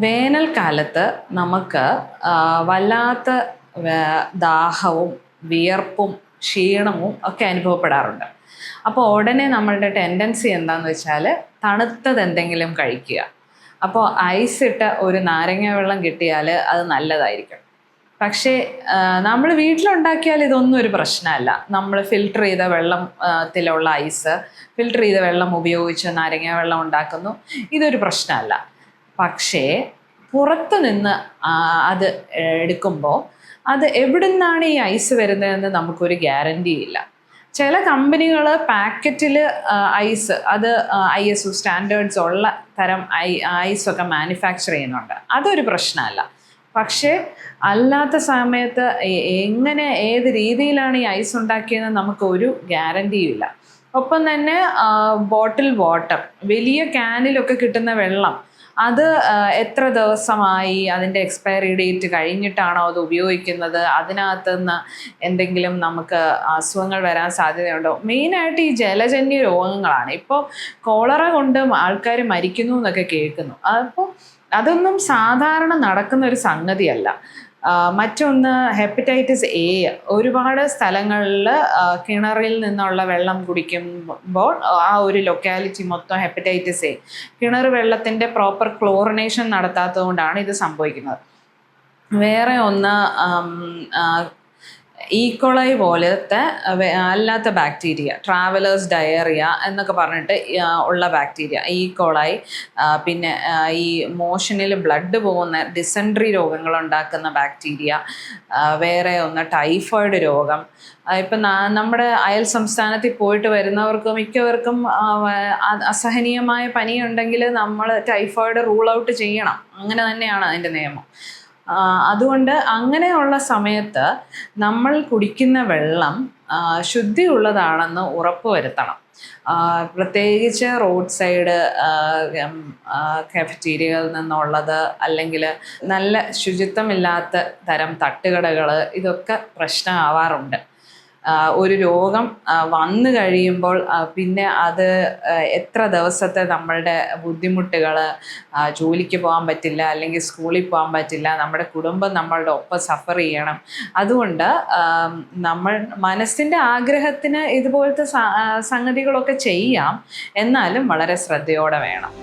വേനൽക്കാലത്ത് നമുക്ക് വല്ലാത്ത ദാഹവും വിയർപ്പും ക്ഷീണവും ഒക്കെ അനുഭവപ്പെടാറുണ്ട്. അപ്പോൾ ഉടനെ നമ്മളുടെ ടെൻഡൻസി എന്താണെന്ന് വെച്ചാൽ തണുത്തത് എന്തെങ്കിലും കഴിക്കുക. അപ്പോൾ ഐസ് ഇട്ട ഒരു നാരങ്ങ വെള്ളം കിട്ടിയാൽ അത് നല്ലതായിരിക്കും. പക്ഷേ നമ്മൾ വീട്ടിലുണ്ടാക്കിയാൽ ഇതൊന്നും ഒരു പ്രശ്നമല്ല. നമ്മൾ ഫിൽട്ടർ ചെയ്ത വെള്ളത്തിലുള്ള ഐസ്, ഫിൽട്ടർ ചെയ്ത വെള്ളം ഉപയോഗിച്ച് നാരങ്ങ വെള്ളം ഉണ്ടാക്കുന്നു, ഇതൊരു പ്രശ്നമല്ല. പക്ഷേ പുറത്ത് നിന്ന് അത് എടുക്കുമ്പോൾ അത് എവിടെ നിന്നാണ് ഈ ഐസ് വരുന്നതെന്ന് നമുക്കൊരു ഗ്യാരണ്ടി ഇല്ല. ചില കമ്പനികൾ പാക്കറ്റിൽ ഐസ്, അത് ISO സ്റ്റാൻഡേർഡ്സ് ഉള്ള തരം ഐസൊക്കെ മാനുഫാക്ചർ ചെയ്യുന്നുണ്ട്, അതൊരു പ്രശ്നമല്ല. പക്ഷേ അല്ലാത്ത സമയത്ത് എങ്ങനെ ഏത് രീതിയിലാണ് ഈ ഐസ് ഉണ്ടാക്കിയതെന്ന് നമുക്കൊരു ഗ്യാരണ്ടിയും ഇല്ല. ഒപ്പം തന്നെ ബോട്ടിൽ വാട്ടർ, വലിയ ക്യാനിലൊക്കെ കിട്ടുന്ന വെള്ളം, അത് എത്ര ദിവസമായി, അതിൻ്റെ എക്സ്പയറി ഡേറ്റ് കഴിഞ്ഞിട്ടാണോ അത് ഉപയോഗിക്കുന്നത്, അതിനകത്ത് നിന്ന് എന്തെങ്കിലും നമുക്ക് അസുഖങ്ങൾ വരാൻ സാധ്യതയുണ്ടോ? മെയിനായിട്ട് ഈ ജലജന്യ രോഗങ്ങളാണ്. ഇപ്പോൾ കോളറ കൊണ്ട് ആൾക്കാർ മരിക്കുന്നു എന്നൊക്കെ കേൾക്കുന്നു. അപ്പോൾ അതൊന്നും സാധാരണ നടക്കുന്ന ഒരു സംഗതിയല്ല. മറ്റൊന്ന് ഹെപ്പറ്റൈറ്റിസ് A. ഒരുപാട് സ്ഥലങ്ങളിൽ കിണറിൽ നിന്നുള്ള വെള്ളം കുടിക്കുമ്പോൾ ആ ഒരു ലൊക്കാലിറ്റി മൊത്തം ഹെപ്പറ്റൈറ്റിസ് A. കിണർ വെള്ളത്തിൻ്റെ പ്രോപ്പർ ക്ലോറിനേഷൻ നടത്താത്തത് കൊണ്ടാണ് ഇത് സംഭവിക്കുന്നത്. വേറെ ഒന്ന് ഈക്കോളൈ പോലത്തെ അല്ലാത്ത ബാക്ടീരിയ, ട്രാവലേഴ്സ് ഡയറിയ എന്നൊക്കെ പറഞ്ഞിട്ട് ഉള്ള ബാക്ടീരിയ, ഈക്കോളൈ. പിന്നെ ഈ മോഷനിൽ ബ്ലഡ് പോകുന്ന ഡിസെൻട്രി രോഗങ്ങളുണ്ടാക്കുന്ന ബാക്ടീരിയ. വേറെ ഒന്ന് ടൈഫോയിഡ് രോഗം. ഇപ്പം നമ്മുടെ അയൽ സംസ്ഥാനത്തിൽ പോയിട്ട് വരുന്നവർക്ക് മിക്കവർക്കും അസഹനീയമായ പനിയുണ്ടെങ്കിൽ നമ്മൾ ടൈഫോയിഡ് റൂൾ ഔട്ട് ചെയ്യണം. അങ്ങനെ തന്നെയാണ് അതിൻ്റെ നിയമം. അതുകൊണ്ട് അങ്ങനെയുള്ള സമയത്ത് നമ്മൾ കുടിക്കുന്ന വെള്ളം ശുദ്ധിയുള്ളതാണെന്ന് ഉറപ്പുവരുത്തണം. പ്രത്യേകിച്ച് റോഡ് സൈഡ് കഫറ്റീരിയകളിൽ നിന്നുള്ളത്, അല്ലെങ്കിൽ നല്ല ശുചിത്വമില്ലാത്ത തരം തട്ടുകടകൾ, ഇതൊക്കെ പ്രശ്നമാവാറുണ്ട്. ഒരു രോഗം വന്നു കഴിയുമ്പോൾ പിന്നെ അത് എത്ര ദിവസത്തെ നമ്മളുടെ ബുദ്ധിമുട്ടുകൾ, ജോലിക്ക് പോകാൻ പറ്റില്ല, അല്ലെങ്കിൽ സ്കൂളിൽ പോകാൻ പറ്റില്ല, നമ്മുടെ കുടുംബം നമ്മളുടെ ഒപ്പം സഫർ ചെയ്യണം. അതുകൊണ്ട് നമ്മൾ മനസ്സിൻ്റെ ആഗ്രഹത്തിന് ഇതുപോലത്തെ സംഗതികളൊക്കെ ചെയ്യാം, എന്നാലും വളരെ ശ്രദ്ധയോടെ വേണം.